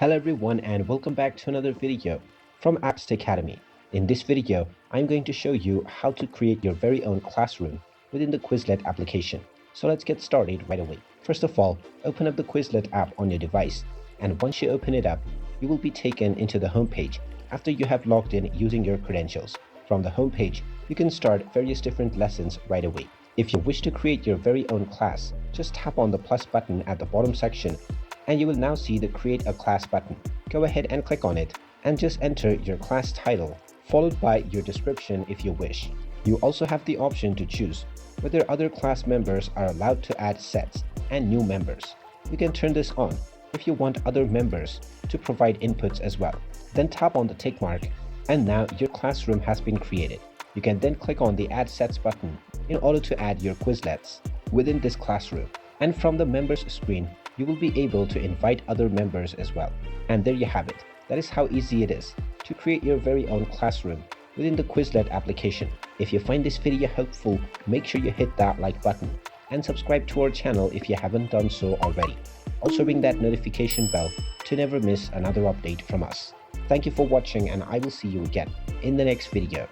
Hello everyone and welcome back to another video from Apps Academy. In this video, I'm going to show you how to create your very own classroom within the Quizlet application. So let's get started right away. First of all, open up the Quizlet app on your device, and once you open it up, you will be taken into the home page after you have logged in using your credentials. From the home page, you can start various different lessons right away. If you wish to create your very own class, just tap on the plus button at the bottom section and you will now see the Create a Class button. Go ahead and click on it and just enter your class title followed by your description if you wish. You also have the option to choose whether other class members are allowed to add sets and new members. You can turn this on if you want other members to provide inputs as well. Then tap on the tick mark and now your classroom has been created. You can then click on the Add Sets button in order to add your Quizlets within this classroom. And from the members screen, you will be able to invite other members as well. And there you have it. That is how easy it is to create your very own classroom within the Quizlet application. If you find this video helpful, make sure you hit that like button and subscribe to our channel if you haven't done so already. Also ring that notification bell to never miss another update from us. Thank you for watching and I will see you again in the next video.